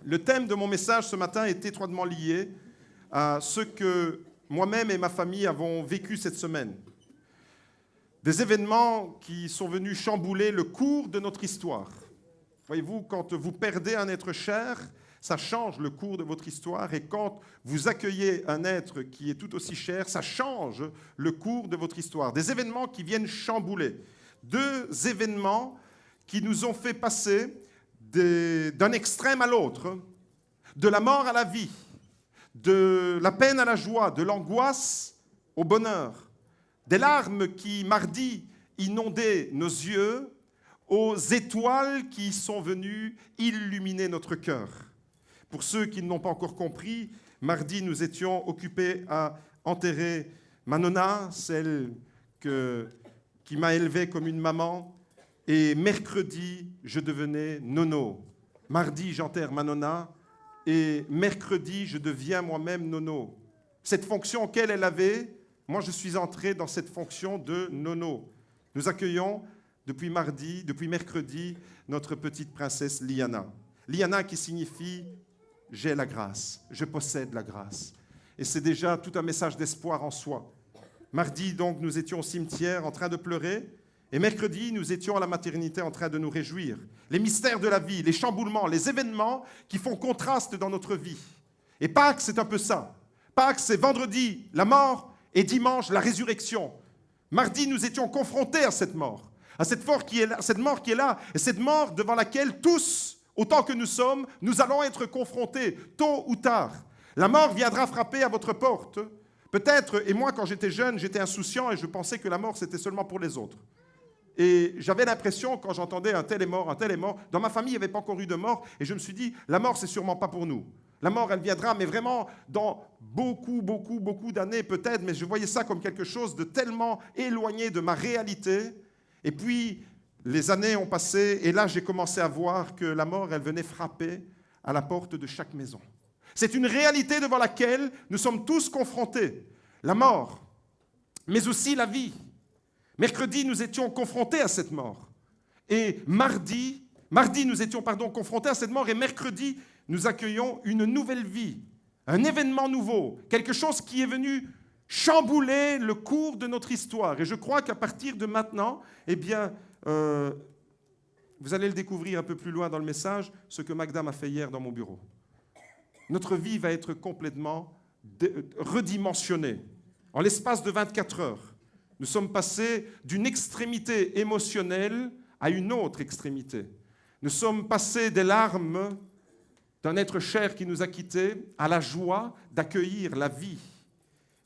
Le thème de mon message ce matin est étroitement lié à ce que moi-même et ma famille avons vécu cette semaine. Des événements qui sont venus chambouler le cours de notre histoire. Voyez-vous, quand vous perdez un être cher, ça change le cours de votre histoire. Et quand vous accueillez un être qui est tout aussi cher, ça change le cours de votre histoire. Des événements qui viennent chambouler. Deux événements qui nous ont fait passer d'un extrême à l'autre, de la mort à la vie, de la peine à la joie, de l'angoisse au bonheur, des larmes qui, mardi, inondaient nos yeux, aux étoiles qui sont venues illuminer notre cœur. Pour ceux qui ne l'ont pas encore compris, mardi, nous étions occupés à enterrer ma nonna, celle qui m'a élevé comme une maman, et mercredi, je devenais nono. Mardi, j'enterre ma nonna, et mercredi, je deviens moi-même nono. Cette fonction qu'elle avait, moi, je suis entré dans cette fonction de nono. Nous accueillons depuis mercredi, notre petite princesse Liana. Liana qui signifie « j'ai la grâce, je possède la grâce ». Et c'est déjà tout un message d'espoir en soi. Mardi, donc, nous étions au cimetière en train de pleurer. Et mercredi, nous étions à la maternité en train de nous réjouir. Les mystères de la vie, les chamboulements, les événements qui font contraste dans notre vie. Et Pâques, c'est un peu ça. Pâques, c'est vendredi, la mort, et dimanche, la résurrection. Mardi, nous étions confrontés à cette mort, à cette mort qui est là, et cette mort devant laquelle tous, autant que nous sommes, nous allons être confrontés, tôt ou tard. La mort viendra frapper à votre porte. Peut-être, et moi, quand j'étais jeune, j'étais insouciant et je pensais que la mort, c'était seulement pour les autres. Et j'avais l'impression, quand j'entendais un tel est mort, dans ma famille, il n'y avait pas encore eu de mort, et je me suis dit, la mort, c'est sûrement pas pour nous. La mort, elle viendra, mais vraiment dans beaucoup d'années peut-être, mais je voyais ça comme quelque chose de tellement éloigné de ma réalité. Et puis, les années ont passé, et là, j'ai commencé à voir que la mort, elle venait frapper à la porte de chaque maison. C'est une réalité devant laquelle nous sommes tous confrontés. La mort, mais aussi la vie. Mercredi, nous étions confrontés à cette mort. Et mardi, nous étions confrontés à cette mort. Et mercredi, nous accueillons une nouvelle vie, un événement nouveau, quelque chose qui est venu chambouler le cours de notre histoire. Et je crois qu'à partir de maintenant, eh bien, vous allez le découvrir un peu plus loin dans le message, ce que Magda m'a fait hier dans mon bureau. Notre vie va être complètement redimensionnée en l'espace de 24 heures. Nous sommes passés d'une extrémité émotionnelle à une autre extrémité. Nous sommes passés des larmes d'un être cher qui nous a quittés à la joie d'accueillir la vie.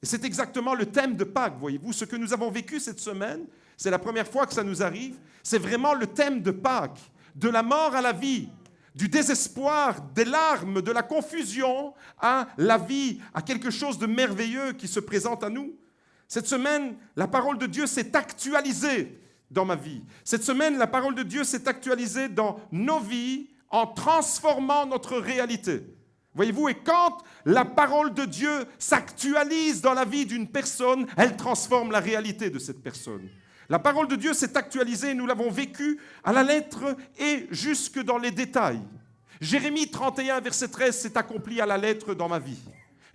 Et c'est exactement le thème de Pâques, voyez-vous. Ce que nous avons vécu cette semaine, c'est la première fois que ça nous arrive, c'est vraiment le thème de Pâques, de la mort à la vie, du désespoir, des larmes, de la confusion à la vie, à quelque chose de merveilleux qui se présente à nous. Cette semaine, la parole de Dieu s'est actualisée dans ma vie. Cette semaine, la parole de Dieu s'est actualisée dans nos vies en transformant notre réalité. Voyez-vous, et quand la parole de Dieu s'actualise dans la vie d'une personne, elle transforme la réalité de cette personne. La parole de Dieu s'est actualisée et nous l'avons vécue à la lettre et jusque dans les détails. Jérémie 31, verset 13 s'est accompli à la lettre dans ma vie.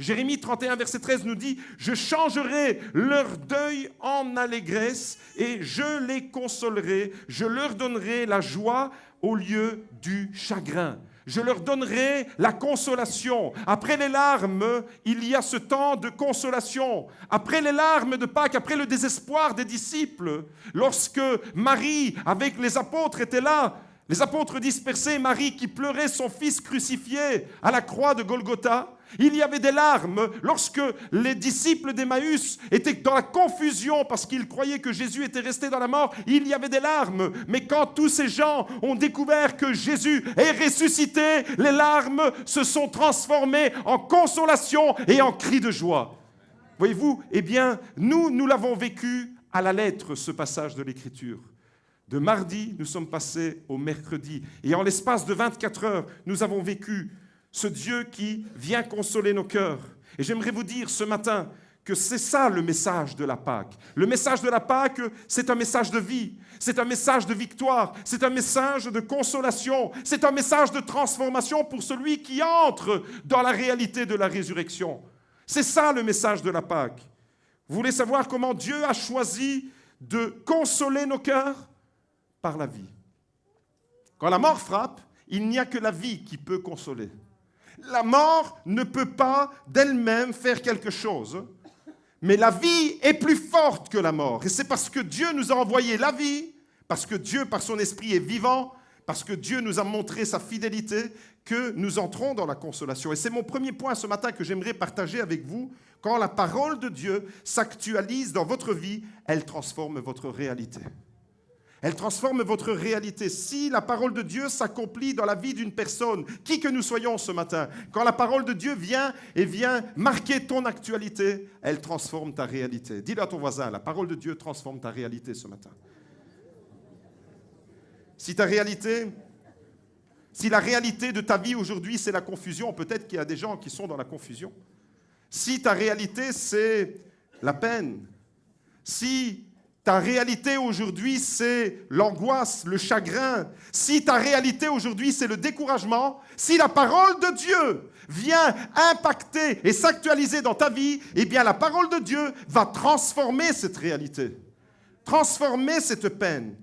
Jérémie 31, verset 13 nous dit « Je changerai leur deuil en allégresse et je les consolerai. Je leur donnerai la joie au lieu du chagrin. Je leur donnerai la consolation. Après les larmes, il y a ce temps de consolation. Après les larmes de Pâques, après le désespoir des disciples, lorsque Marie, avec les apôtres, était là, les apôtres dispersés, Marie qui pleurait son fils crucifié à la croix de Golgotha, il y avait des larmes lorsque les disciples d'Emmaüs étaient dans la confusion parce qu'ils croyaient que Jésus était resté dans la mort. Il y avait des larmes. Mais quand tous ces gens ont découvert que Jésus est ressuscité, les larmes se sont transformées en consolation et en cris de joie. Voyez-vous, eh bien, nous l'avons vécu à la lettre, ce passage de l'Écriture. De mardi, nous sommes passés au mercredi. Et en l'espace de 24 heures, nous avons vécu ce Dieu qui vient consoler nos cœurs. Et j'aimerais vous dire ce matin que c'est ça le message de la Pâque. Le message de la Pâque, c'est un message de vie, c'est un message de victoire, c'est un message de consolation, c'est un message de transformation pour celui qui entre dans la réalité de la résurrection. C'est ça le message de la Pâque. Vous voulez savoir comment Dieu a choisi de consoler nos cœurs? Par la vie. Quand la mort frappe, il n'y a que la vie qui peut consoler. La mort ne peut pas d'elle-même faire quelque chose, mais la vie est plus forte que la mort. Et c'est parce que Dieu nous a envoyé la vie, parce que Dieu, par son esprit, est vivant, parce que Dieu nous a montré sa fidélité, que nous entrons dans la consolation. Et c'est mon premier point ce matin que j'aimerais partager avec vous. Quand la parole de Dieu s'actualise dans votre vie, elle transforme votre réalité. Elle transforme votre réalité. Si la parole de Dieu s'accomplit dans la vie d'une personne, qui que nous soyons ce matin, quand la parole de Dieu vient marquer ton actualité, elle transforme ta réalité. Dis-le à ton voisin, la parole de Dieu transforme ta réalité ce matin. Si la réalité de ta vie aujourd'hui, c'est la confusion, peut-être qu'il y a des gens qui sont dans la confusion. Si ta réalité, c'est la peine, si ta réalité aujourd'hui, c'est l'angoisse, le chagrin. Si ta réalité aujourd'hui, c'est le découragement, si la parole de Dieu vient impacter et s'actualiser dans ta vie, eh bien la parole de Dieu va transformer cette réalité, transformer cette peine.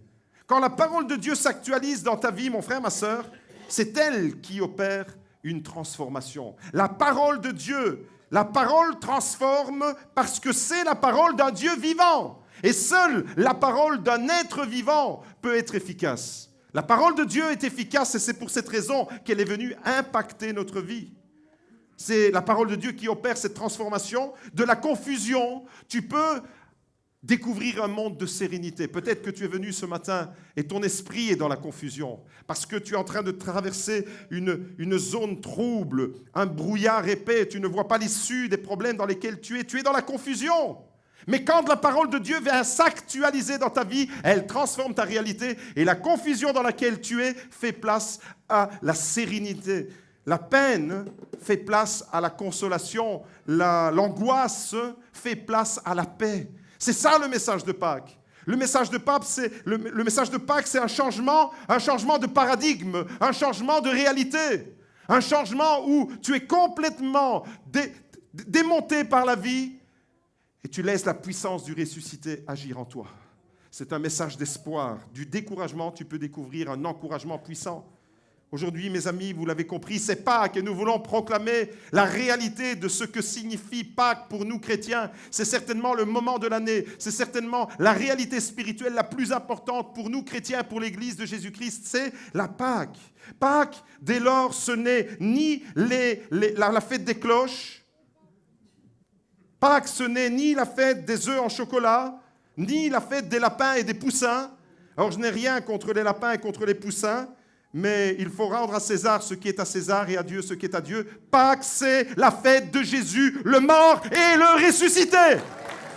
Quand la parole de Dieu s'actualise dans ta vie, mon frère, ma sœur, c'est elle qui opère une transformation. La parole de Dieu, la parole transforme parce que c'est la parole d'un Dieu vivant. Et seule la parole d'un être vivant peut être efficace. La parole de Dieu est efficace et c'est pour cette raison qu'elle est venue impacter notre vie. C'est la parole de Dieu qui opère cette transformation. De la confusion, tu peux découvrir un monde de sérénité. Peut-être que tu es venu ce matin et ton esprit est dans la confusion parce que tu es en train de traverser une zone trouble, un brouillard épais. Tu ne vois pas l'issue des problèmes dans lesquels tu es. Tu es dans la confusion. Mais quand la parole de Dieu vient s'actualiser dans ta vie, elle transforme ta réalité et la confusion dans laquelle tu es fait place à la sérénité. La peine fait place à la consolation. L'angoisse fait place à la paix. C'est ça le message de Pâques. Le message de Pâques, c'est un changement de paradigme, un changement de réalité, un changement où tu es complètement démonté par la vie. Et tu laisses la puissance du ressuscité agir en toi. C'est un message d'espoir. Du découragement, tu peux découvrir un encouragement puissant. Aujourd'hui, mes amis, vous l'avez compris, c'est Pâques et nous voulons proclamer la réalité de ce que signifie Pâques pour nous chrétiens. C'est certainement le moment de l'année, c'est certainement la réalité spirituelle la plus importante pour nous chrétiens, pour l'Église de Jésus-Christ, c'est la Pâques. Pâques, dès lors, ce n'est ni la fête des cloches, Pâques, ce n'est ni la fête des œufs en chocolat, ni la fête des lapins et des poussins. Alors, je n'ai rien contre les lapins et contre les poussins, mais il faut rendre à César ce qui est à César et à Dieu ce qui est à Dieu. Pâques, c'est la fête de Jésus, le mort et le ressuscité.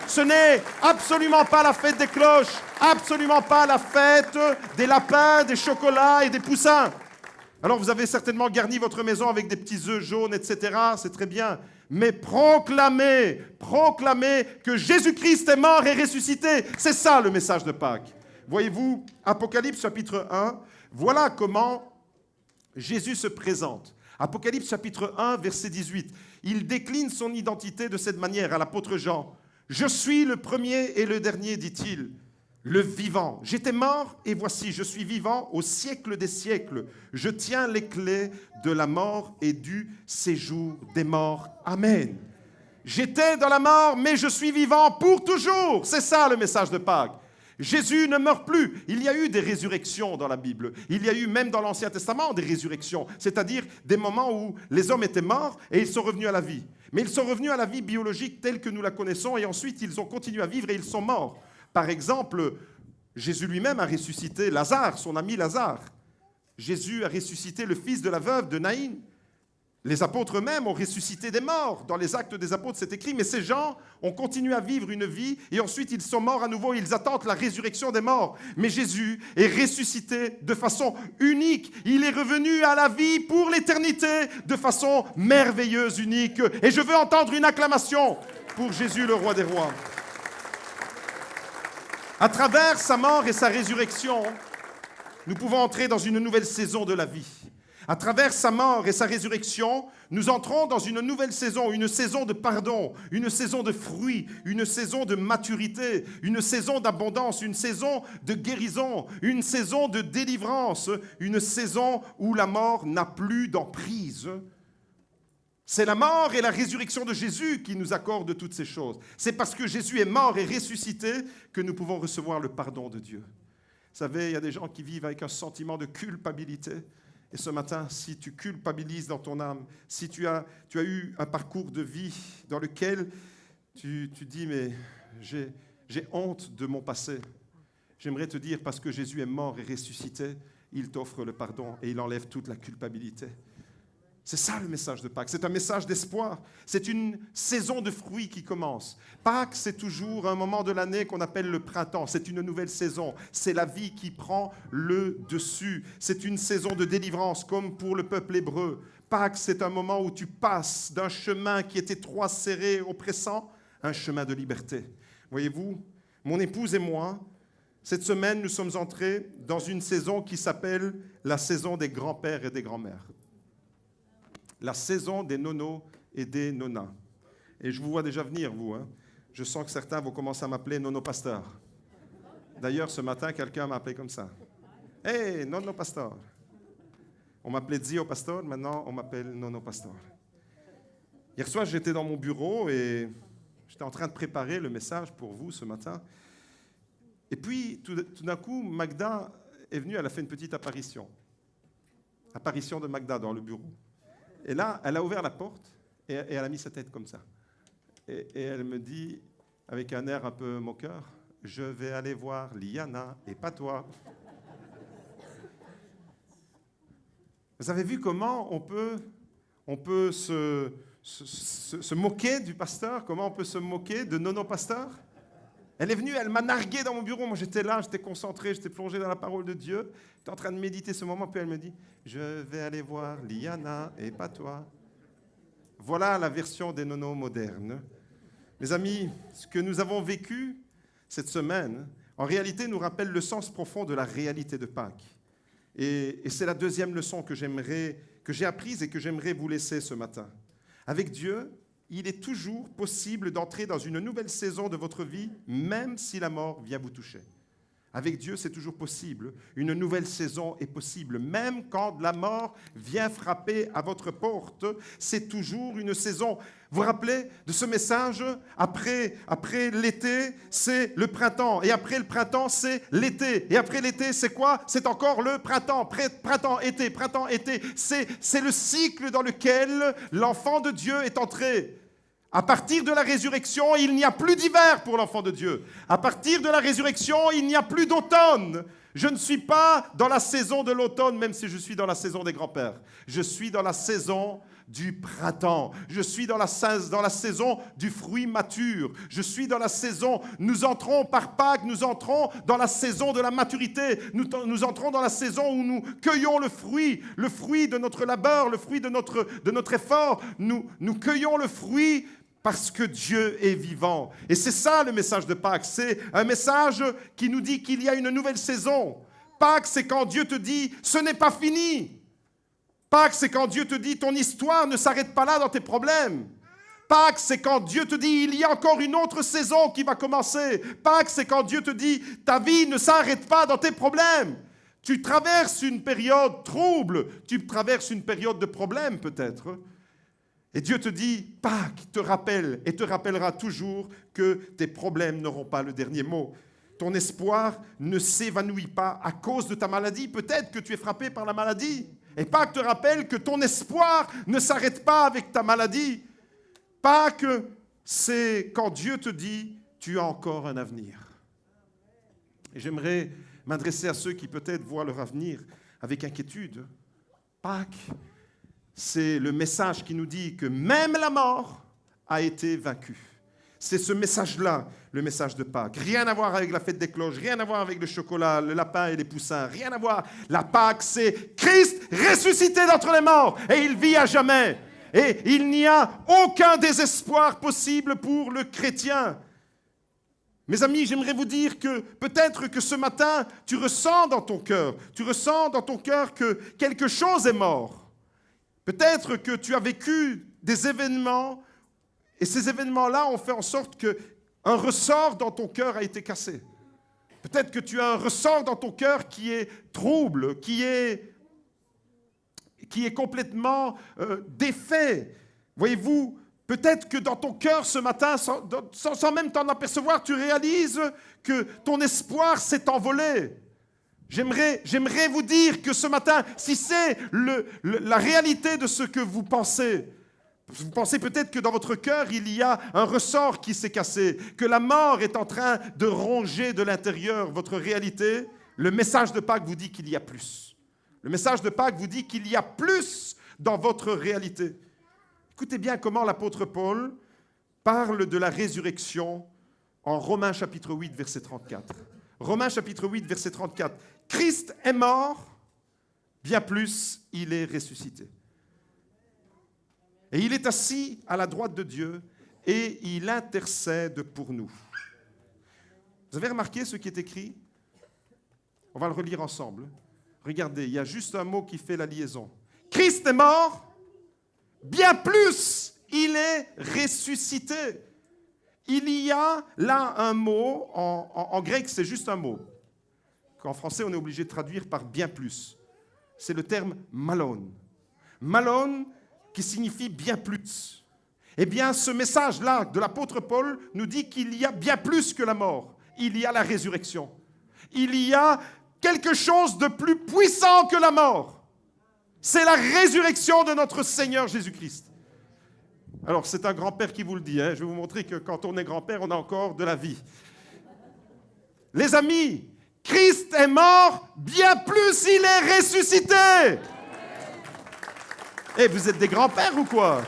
Ce n'est absolument pas la fête des cloches, absolument pas la fête des lapins, des chocolats et des poussins. Alors, vous avez certainement garni votre maison avec des petits œufs jaunes, etc. C'est très bien. Mais proclamez que Jésus-Christ est mort et ressuscité. C'est ça le message de Pâques. Voyez-vous, Apocalypse chapitre 1, voilà comment Jésus se présente. Apocalypse chapitre 1, verset 18. Il décline son identité de cette manière à l'apôtre Jean. « Je suis le premier et le dernier, dit-il, le vivant. J'étais mort et voici, je suis vivant au siècle des siècles. Je tiens les clés de la mort et du séjour des morts. Amen. » J'étais dans la mort, mais je suis vivant pour toujours. C'est ça le message de Pâques. Jésus ne meurt plus. Il y a eu des résurrections dans la Bible. Il y a eu même dans l'Ancien Testament des résurrections, c'est-à-dire des moments où les hommes étaient morts et ils sont revenus à la vie. Mais ils sont revenus à la vie biologique telle que nous la connaissons et ensuite ils ont continué à vivre et ils sont morts. Par exemple, Jésus lui-même a ressuscité Lazare, son ami Lazare. Jésus a ressuscité le fils de la veuve de Naïn. Les apôtres eux-mêmes ont ressuscité des morts. Dans les Actes des apôtres, c'est écrit. Mais ces gens ont continué à vivre une vie et ensuite ils sont morts à nouveau. Ils attendent la résurrection des morts. Mais Jésus est ressuscité de façon unique. Il est revenu à la vie pour l'éternité de façon merveilleuse, unique. Et je veux entendre une acclamation pour Jésus, le roi des rois. À travers sa mort et sa résurrection, nous pouvons entrer dans une nouvelle saison de la vie. À travers sa mort et sa résurrection, nous entrons dans une nouvelle saison, une saison de pardon, une saison de fruits, une saison de maturité, une saison d'abondance, une saison de guérison, une saison de délivrance, une saison où la mort n'a plus d'emprise. C'est la mort et la résurrection de Jésus qui nous accordent toutes ces choses. C'est parce que Jésus est mort et ressuscité que nous pouvons recevoir le pardon de Dieu. Vous savez, il y a des gens qui vivent avec un sentiment de culpabilité. Et ce matin, si tu culpabilises dans ton âme, si tu as eu un parcours de vie dans lequel tu dis « mais j'ai honte de mon passé », j'aimerais te dire, parce que Jésus est mort et ressuscité, il t'offre le pardon et il enlève toute la culpabilité. C'est ça le message de Pâques, c'est un message d'espoir. C'est une saison de fruits qui commence. Pâques, c'est toujours un moment de l'année qu'on appelle le printemps. C'est une nouvelle saison. C'est la vie qui prend le dessus. C'est une saison de délivrance, comme pour le peuple hébreu. Pâques, c'est un moment où tu passes d'un chemin qui était trop serré, oppressant, à un chemin de liberté. Voyez-vous, mon épouse et moi, cette semaine, nous sommes entrés dans une saison qui s'appelle la saison des grands-pères et des grands-mères. La saison des nonos et des nonas. Et je vous vois déjà venir, vous. Je sens que certains vont commencer à m'appeler Nono Pasteur. D'ailleurs, ce matin, quelqu'un m'a appelé comme ça. « Hey, Nono Pasteur !» On m'appelait Zio Pasteur, maintenant on m'appelle Nono Pasteur. Hier soir, j'étais dans mon bureau et j'étais en train de préparer le message pour vous ce matin. Et puis, tout d'un coup, Magda est venue, elle a fait une petite apparition. Apparition de Magda dans le bureau. Et là, elle a ouvert la porte et elle a mis sa tête comme ça. Et elle me dit, avec un air un peu moqueur, « Je vais aller voir Liana et pas toi. » Vous avez vu comment on peut se moquer du pasteur? Comment on peut se moquer de Nono Pasteur? Elle est venue, elle m'a nargué dans mon bureau. Moi, j'étais là, j'étais concentré, j'étais plongé dans la parole de Dieu. J'étais en train de méditer ce moment, puis elle me dit « Je vais aller voir Liana et pas toi. » Voilà la version des nonos modernes. Mes amis, ce que nous avons vécu cette semaine, en réalité, nous rappelle le sens profond de la réalité de Pâques. Et c'est la deuxième leçon que j'ai apprise et que j'aimerais vous laisser ce matin. Avec Dieu, il est toujours possible d'entrer dans une nouvelle saison de votre vie, même si la mort vient vous toucher. Avec Dieu, c'est toujours possible. Une nouvelle saison est possible. Même quand la mort vient frapper à votre porte, c'est toujours une saison. Vous vous rappelez de ce message? Après l'été, c'est le printemps. Et après le printemps, c'est l'été. Et après l'été, c'est quoi? C'est encore le printemps. Printemps, été. C'est le cycle dans lequel l'enfant de Dieu est entré. À partir de la résurrection, il n'y a plus d'hiver pour l'enfant de Dieu. À partir de la résurrection, il n'y a plus d'automne. Je ne suis pas dans la saison de l'automne, même si je suis dans la saison des grands-pères. Je suis dans la saison du printemps. Je suis dans la saison du fruit mature. Je suis dans la saison, nous entrons par Pâques, nous entrons dans la saison de la maturité. Nous entrons dans la saison où nous cueillons le fruit de notre labeur, le fruit de notre effort. Nous cueillons le fruit parce que Dieu est vivant. Et c'est ça le message de Pâques. C'est un message qui nous dit qu'il y a une nouvelle saison. Pâques, c'est quand Dieu te dit « ce n'est pas fini ». Pâques, c'est quand Dieu te dit « ton histoire ne s'arrête pas là dans tes problèmes ». Pâques, c'est quand Dieu te dit « il y a encore une autre saison qui va commencer ». Pâques, c'est quand Dieu te dit « ta vie ne s'arrête pas dans tes problèmes ». Tu traverses une période trouble, tu traverses une période de problèmes peut-être. Et Dieu te dit, Pâques te rappelle et te rappellera toujours que tes problèmes n'auront pas le dernier mot. Ton espoir ne s'évanouit pas à cause de ta maladie. Peut-être que tu es frappé par la maladie. Et Pâques te rappelle que ton espoir ne s'arrête pas avec ta maladie. Pâques, c'est quand Dieu te dit, tu as encore un avenir. Et j'aimerais m'adresser à ceux qui peut-être voient leur avenir avec inquiétude. Pâques, c'est le message qui nous dit que même la mort a été vaincue. C'est ce message-là, le message de Pâques. Rien à voir avec la fête des cloches, rien à voir avec le chocolat, le lapin et les poussins, rien à voir. La Pâques, c'est Christ ressuscité d'entre les morts et il vit à jamais. Et il n'y a aucun désespoir possible pour le chrétien. Mes amis, j'aimerais vous dire que peut-être que ce matin, tu ressens dans ton cœur que quelque chose est mort. Peut-être que tu as vécu des événements et ces événements-là ont fait en sorte qu'un ressort dans ton cœur a été cassé. Peut-être que tu as un ressort dans ton cœur qui est trouble, qui est complètement défait. Voyez-vous, peut-être que dans ton cœur ce matin, sans même t'en apercevoir, tu réalises que ton espoir s'est envolé. J'aimerais vous dire que ce matin, si c'est la réalité de ce que vous pensez peut-être que dans votre cœur, il y a un ressort qui s'est cassé, que la mort est en train de ronger de l'intérieur votre réalité. Le message de Pâques vous dit qu'il y a plus. Le message de Pâques vous dit qu'il y a plus dans votre réalité. Écoutez bien comment l'apôtre Paul parle de la résurrection en Romains chapitre 8, verset 34. Romains chapitre 8, verset 34. Christ est mort, bien plus, il est ressuscité. Et il est assis à la droite de Dieu et il intercède pour nous. Vous avez remarqué ce qui est écrit? On va le relire ensemble. Regardez, il y a juste un mot qui fait la liaison. Christ est mort, bien plus, il est ressuscité. Il y a là un mot, en grec c'est juste un mot, qu'en français on est obligé de traduire par bien plus. C'est le terme malon. Malon, qui signifie bien plus. Eh bien, ce message-là de l'apôtre Paul nous dit qu'il y a bien plus que la mort. Il y a la résurrection. Il y a quelque chose de plus puissant que la mort. C'est la résurrection de notre Seigneur Jésus-Christ. Alors, c'est un grand-père qui vous le dit. Hein. Je vais vous montrer que quand on est grand-père, on a encore de la vie. Les amis, Christ est mort, bien plus il est ressuscité. Eh, vous êtes des grands-pères ou quoi?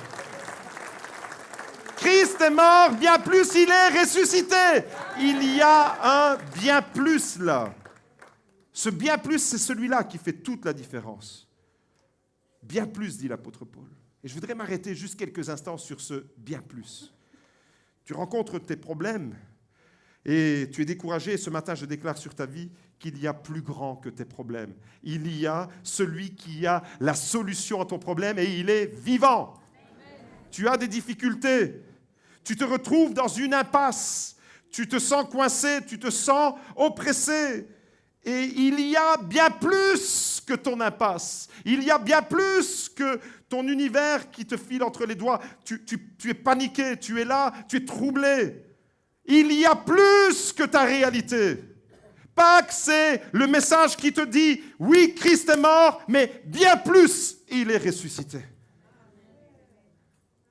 Christ est mort, bien plus il est ressuscité. Il y a un bien plus là. Ce bien plus, c'est celui-là qui fait toute la différence. Bien plus, dit l'apôtre Paul. Et je voudrais m'arrêter juste quelques instants sur ce bien plus. Tu rencontres tes problèmes et tu es découragé. Et ce matin, je déclare sur ta vie qu'il y a plus grand que tes problèmes. Il y a celui qui a la solution à ton problème et il est vivant. Amen. Tu as des difficultés. Tu te retrouves dans une impasse. Tu te sens coincé, tu te sens oppressé. Et il y a bien plus que ton impasse. Il y a bien plus que ton univers qui te file entre les doigts. Tu es paniqué, tu es là, tu es troublé. Il y a plus que ta réalité. Pâques, c'est le message qui te dit, oui, Christ est mort, mais bien plus, il est ressuscité.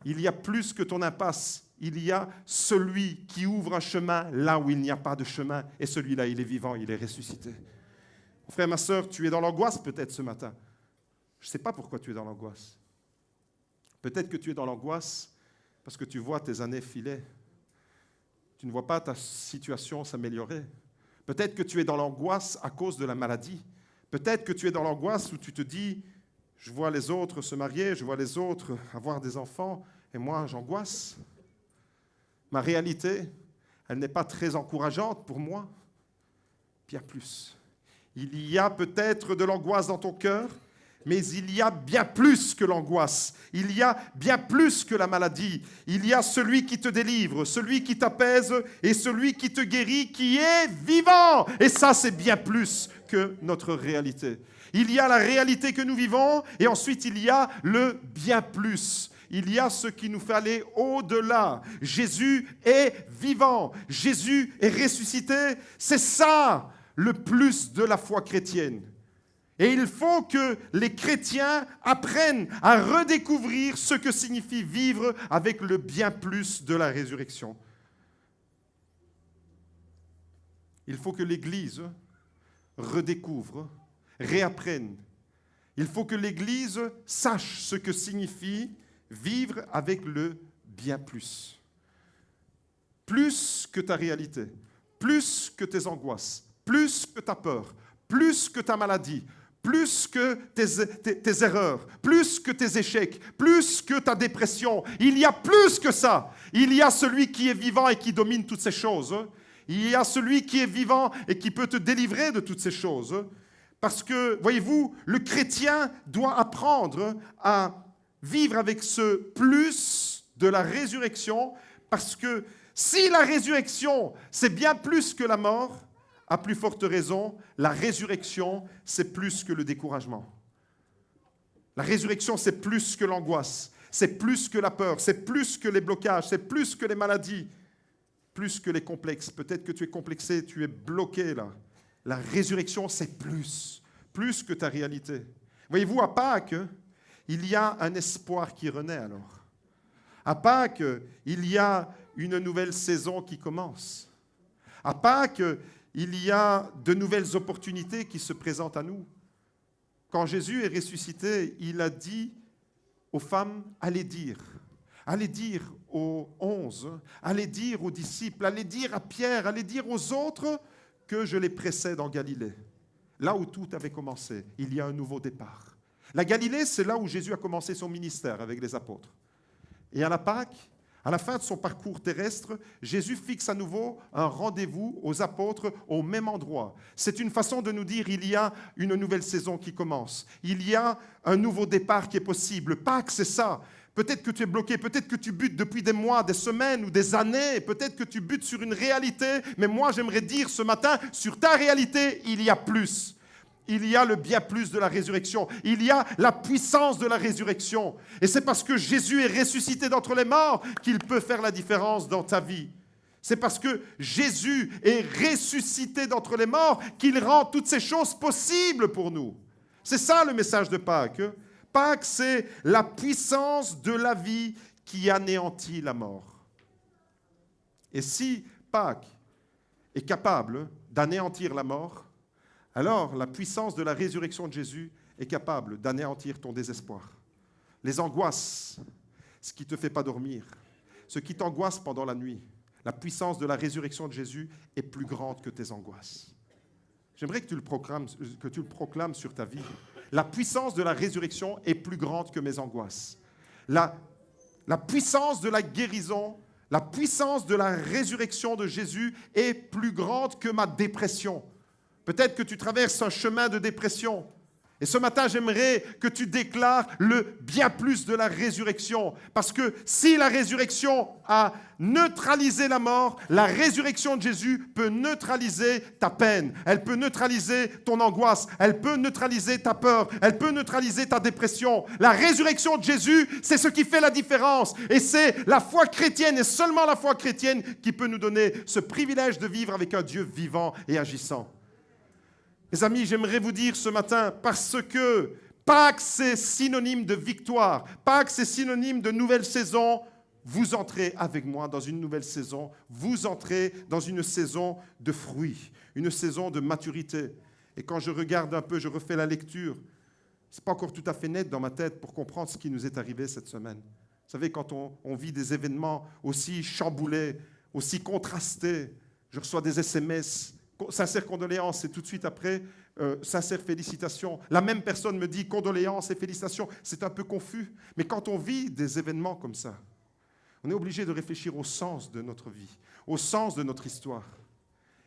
Il y a plus que ton impasse. Il y a celui qui ouvre un chemin là où il n'y a pas de chemin. Et celui-là, il est vivant, il est ressuscité. Mon frère, ma sœur, tu es dans l'angoisse peut-être ce matin. Je ne sais pas pourquoi tu es dans l'angoisse. Peut-être que tu es dans l'angoisse parce que tu vois tes années filer. Tu ne vois pas ta situation s'améliorer. Peut-être que tu es dans l'angoisse à cause de la maladie. Peut-être que tu es dans l'angoisse où tu te dis, je vois les autres se marier, je vois les autres avoir des enfants, et moi, j'angoisse. Ma réalité, elle n'est pas très encourageante pour moi. Bien plus. Il y a peut-être de l'angoisse dans ton cœur, mais il y a bien plus que l'angoisse. Il y a bien plus que la maladie. Il y a celui qui te délivre, celui qui t'apaise et celui qui te guérit, qui est vivant. Et ça, c'est bien plus que notre réalité. Il y a la réalité que nous vivons et ensuite il y a le bien plus. Il y a ce qui nous fait aller au-delà. Jésus est vivant. Jésus est ressuscité. C'est ça le plus de la foi chrétienne. Et il faut que les chrétiens apprennent à redécouvrir ce que signifie vivre avec le bien plus de la résurrection. Il faut que l'Église redécouvre, réapprenne Il faut que l'Église sache ce que signifie vivre avec le bien plus. Plus que ta réalité, plus que tes angoisses, plus que ta peur, plus que ta maladie, plus que tes erreurs, plus que tes échecs, plus que ta dépression. Il y a plus que ça. Il y a celui qui est vivant et qui domine toutes ces choses. Il y a celui qui est vivant et qui peut te délivrer de toutes ces choses. Parce que, voyez-vous, le chrétien doit apprendre à vivre avec ce plus de la résurrection, parce que si la résurrection, c'est bien plus que la mort, à plus forte raison, la résurrection, c'est plus que le découragement. La résurrection, c'est plus que l'angoisse, c'est plus que la peur, c'est plus que les blocages, c'est plus que les maladies, plus que les complexes. Peut-être que tu es complexé, tu es bloqué là. La résurrection, c'est plus que ta réalité. Voyez-vous, à Pâques, il y a un espoir qui renaît alors. À Pâques, il y a une nouvelle saison qui commence. À Pâques, il y a de nouvelles opportunités qui se présentent à nous. Quand Jésus est ressuscité, il a dit aux femmes, allez dire aux 11, allez dire aux disciples, allez dire à Pierre, allez dire aux autres que je les précède en Galilée. Là où tout avait commencé, il y a un nouveau départ. La Galilée, c'est là où Jésus a commencé son ministère avec les apôtres. Et à la Pâques, à la fin de son parcours terrestre, Jésus fixe à nouveau un rendez-vous aux apôtres au même endroit. C'est une façon de nous dire il y a une nouvelle saison qui commence. Il y a un nouveau départ qui est possible. Pâques, c'est ça. Peut-être que tu es bloqué, peut-être que tu butes depuis des mois, des semaines ou des années, peut-être que tu butes sur une réalité, mais moi j'aimerais dire ce matin, sur ta réalité, il y a plus. Il y a le bien plus de la résurrection. Il y a la puissance de la résurrection. Et c'est parce que Jésus est ressuscité d'entre les morts qu'il peut faire la différence dans ta vie. C'est parce que Jésus est ressuscité d'entre les morts qu'il rend toutes ces choses possibles pour nous. C'est ça le message de Pâques. Pâques, c'est la puissance de la vie qui anéantit la mort. Et si Pâques est capable d'anéantir la mort, alors la puissance de la résurrection de Jésus est capable d'anéantir ton désespoir. Les angoisses, ce qui ne te fait pas dormir, ce qui t'angoisse pendant la nuit, la puissance de la résurrection de Jésus est plus grande que tes angoisses. J'aimerais que tu le proclames sur ta vie. La puissance de la résurrection est plus grande que mes angoisses. La puissance de la guérison, la puissance de la résurrection de Jésus est plus grande que ma dépression. Peut-être que tu traverses un chemin de dépression. Et ce matin, j'aimerais que tu déclares le bien plus de la résurrection. Parce que si la résurrection a neutralisé la mort, la résurrection de Jésus peut neutraliser ta peine. Elle peut neutraliser ton angoisse. Elle peut neutraliser ta peur. Elle peut neutraliser ta dépression. La résurrection de Jésus, c'est ce qui fait la différence. Et c'est la foi chrétienne et seulement la foi chrétienne qui peut nous donner ce privilège de vivre avec un Dieu vivant et agissant. Mes amis, j'aimerais vous dire ce matin, parce que Pâques, c'est synonyme de victoire. Pâques, c'est synonyme de nouvelle saison. Vous entrez avec moi dans une nouvelle saison. Vous entrez dans une saison de fruits, une saison de maturité. Et quand je regarde un peu, je refais la lecture, ce n'est pas encore tout à fait net dans ma tête pour comprendre ce qui nous est arrivé cette semaine. Vous savez, quand on vit des événements aussi chamboulés, aussi contrastés, je reçois des SMS, sincères condoléances et tout de suite après, sincères félicitations. La même personne me dit condoléances et félicitations. C'est un peu confus. Mais quand on vit des événements comme ça, on est obligé de réfléchir au sens de notre vie, au sens de notre histoire.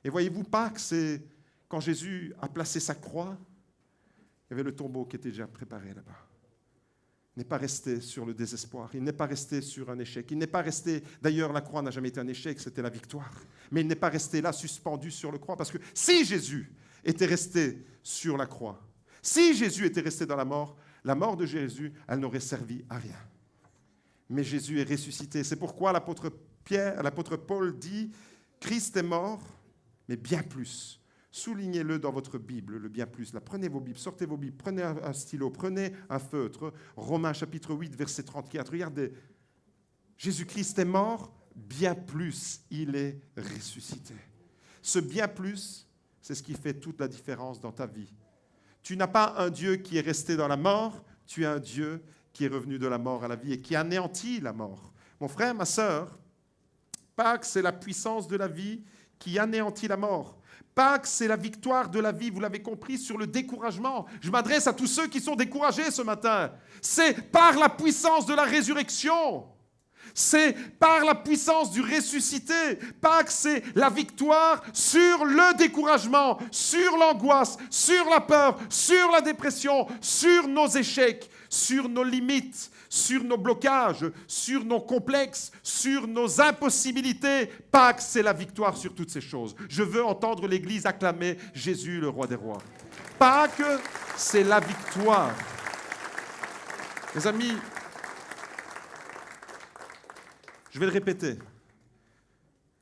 Et voyez-vous, Pâques, c'est quand Jésus a placé sa croix, il y avait le tombeau qui était déjà préparé là-bas. Il n'est pas resté sur le désespoir, il n'est pas resté sur un échec, il n'est pas resté, d'ailleurs la croix n'a jamais été un échec, c'était la victoire, mais il n'est pas resté là suspendu sur la croix, parce que si Jésus était resté sur la croix, si Jésus était resté dans la mort de Jésus, elle n'aurait servi à rien. Mais Jésus est ressuscité, c'est pourquoi l'apôtre Paul dit, Christ est mort, mais bien plus. Soulignez-le dans votre Bible, le bien plus. Là, prenez vos Bibles, sortez vos Bibles, prenez un stylo, prenez un feutre. Romains chapitre 8, verset 34. Regardez, Jésus-Christ est mort, bien plus, il est ressuscité. Ce bien plus, c'est ce qui fait toute la différence dans ta vie. tu n'as pas un Dieu qui est resté dans la mort, tu as un Dieu qui est revenu de la mort à la vie et qui anéantit la mort. Mon frère, ma sœur, Pâques, c'est la puissance de la vie qui anéantit la mort. Pâques, c'est la victoire de la vie, vous l'avez compris, sur le découragement. Je m'adresse à tous ceux qui sont découragés ce matin. C'est par la puissance de la résurrection. C'est par la puissance du ressuscité. Pâques, c'est la victoire sur le découragement, sur l'angoisse, sur la peur, sur la dépression, sur nos échecs, sur nos limites, sur nos blocages, sur nos complexes, sur nos impossibilités. Pâques, c'est la victoire sur toutes ces choses. Je veux entendre l'Église acclamer Jésus, le roi des rois. Pâques, c'est la victoire. Mes amis, je vais le répéter.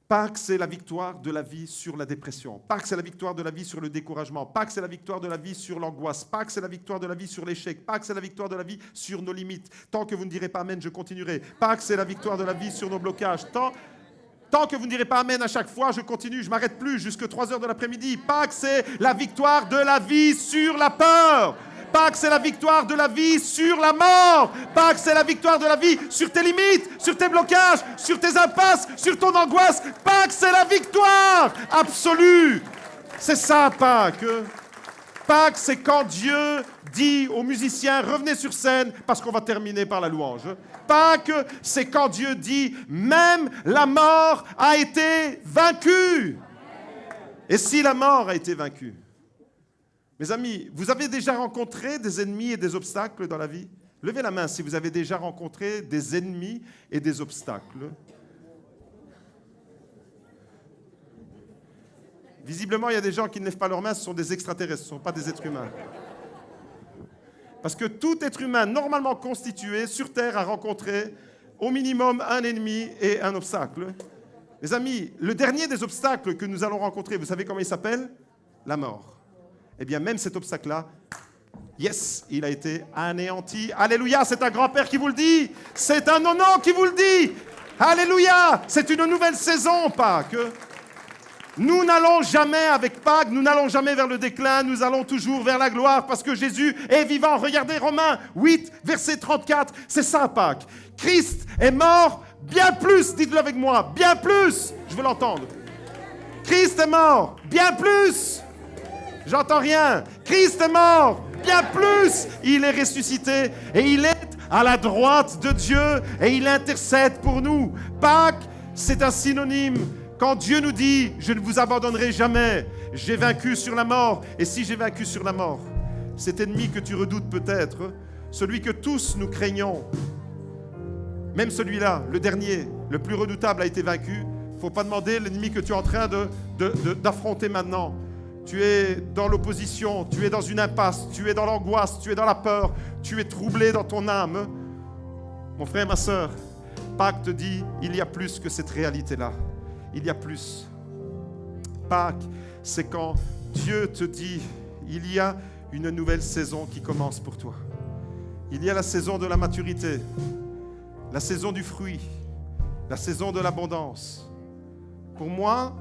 Pâques, c'est la victoire de la vie sur la dépression. Pâques, c'est la victoire de la vie sur le découragement. Pâques, c'est la victoire de la vie sur l'angoisse. Pâques, c'est la victoire de la vie sur l'échec. Pâques, c'est la victoire de la vie sur nos limites. Tant que vous ne direz pas Amen, je continuerai. Pâques, c'est la victoire de la vie sur nos blocages. Tant que vous ne direz pas Amen à chaque fois, je continue, je ne m'arrête plus jusqu'à 3 heures de l'après-midi. Pâques, c'est la victoire de la vie sur la peur. Pâques, c'est la victoire de la vie sur la mort. Pâques, c'est la victoire de la vie sur tes limites, sur tes blocages, sur tes impasses, sur ton angoisse. Pâques, c'est la victoire absolue. C'est ça, Pâques. Pâques, c'est quand Dieu dit aux musiciens, revenez sur scène, parce qu'on va terminer par la louange. Pâques, c'est quand Dieu dit, même la mort a été vaincue. Et si la mort a été vaincue? Mes amis, vous avez déjà rencontré des ennemis et des obstacles dans la vie? Levez la main si vous avez déjà rencontré des ennemis et des obstacles. Visiblement, il y a des gens qui ne lèvent pas leurs mains, ce sont des extraterrestres, ce ne sont pas des êtres humains. Parce que tout être humain normalement constitué sur Terre a rencontré au minimum un ennemi et un obstacle. Mes amis, le dernier des obstacles que nous allons rencontrer, vous savez comment il s'appelle? La mort. Eh bien, même cet obstacle-là, yes, il a été anéanti. Alléluia, c'est un grand-père qui vous le dit. C'est un nono qui vous le dit. Alléluia, c'est une nouvelle saison, Pâques. Nous n'allons jamais avec Pâques, nous n'allons jamais vers le déclin, nous allons toujours vers la gloire parce que Jésus est vivant. Regardez Romains 8, verset 34, c'est ça Pâques. Christ est mort bien plus, dites-le avec moi, bien plus, je veux l'entendre. Christ est mort bien plus. J'entends rien. Christ est mort, bien plus. Il est ressuscité et il est à la droite de Dieu et il intercède pour nous. Pâques, c'est un synonyme. Quand Dieu nous dit, je ne vous abandonnerai jamais, j'ai vaincu sur la mort. Et si j'ai vaincu sur la mort, cet ennemi que tu redoutes peut-être, celui que tous nous craignons, même celui-là, le dernier, le plus redoutable a été vaincu. Il ne faut pas demander l'ennemi que tu es en train d'affronter maintenant. Tu es dans l'opposition, tu es dans une impasse, tu es dans l'angoisse, tu es dans la peur, tu es troublé dans ton âme. Mon frère, ma sœur, Pâques te dit, il y a plus que cette réalité-là. Il y a plus. Pâques, c'est quand Dieu te dit, il y a une nouvelle saison qui commence pour toi. Il y a la saison de la maturité, la saison du fruit, la saison de l'abondance. Pour moi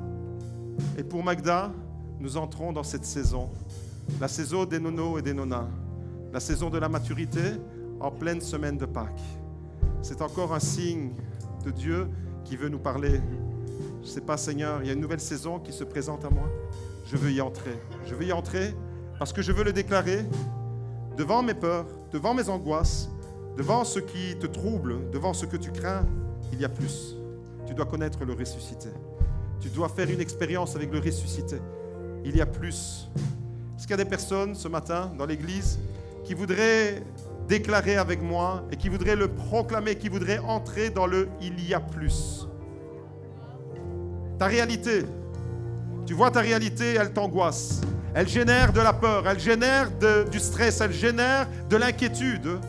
et pour Magda, nous entrons dans cette saison, la saison des nonos et des nonas, la saison de la maturité en pleine semaine de Pâques. C'est encore un signe de Dieu qui veut nous parler. Je ne sais pas, Seigneur, il y a une nouvelle saison qui se présente à moi. Je veux y entrer. Je veux y entrer parce que je veux le déclarer devant mes peurs, devant mes angoisses, devant ce qui te trouble, devant ce que tu crains. Il y a plus. Tu dois connaître le ressuscité. Tu dois faire une expérience avec le ressuscité. Il y a plus. Est-ce qu'il y a des personnes ce matin dans l'église qui voudraient déclarer avec moi et qui voudraient le proclamer, qui voudraient entrer dans le « il y a plus ». Ta réalité, tu vois ta réalité, elle t'angoisse. Elle génère de la peur, elle génère du stress, elle génère de l'inquiétude.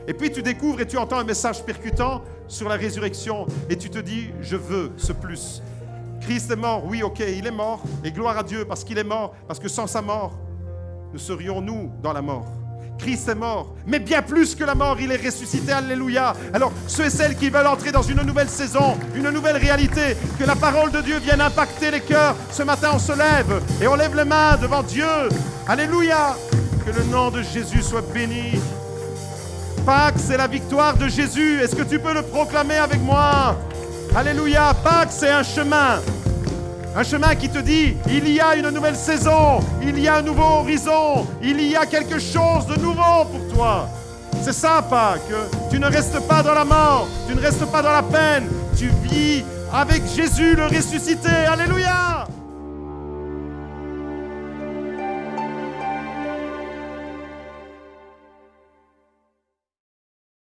Et puis tu découvres et tu entends un message percutant sur la résurrection et tu te dis « je veux ce plus ». Christ est mort, oui, ok, il est mort. Et gloire à Dieu parce qu'il est mort, parce que sans sa mort, nous serions nous dans la mort. Christ est mort, mais bien plus que la mort, il est ressuscité, alléluia. Alors, ceux et celles qui veulent entrer dans une nouvelle saison, une nouvelle réalité, que la parole de Dieu vienne impacter les cœurs, ce matin on se lève et on lève les mains devant Dieu. Alléluia, Que le nom de Jésus soit béni. Pâques, c'est la victoire de Jésus. Est-ce que tu peux le proclamer avec moi? Alléluia. Pâques, c'est un chemin. Un chemin qui te dit, il y a une nouvelle saison, il y a un nouveau horizon, il y a quelque chose de nouveau pour toi. C'est ça, Pâques. Tu ne restes pas dans la mort, tu ne restes pas dans la peine, tu vis avec Jésus le ressuscité. Alléluia.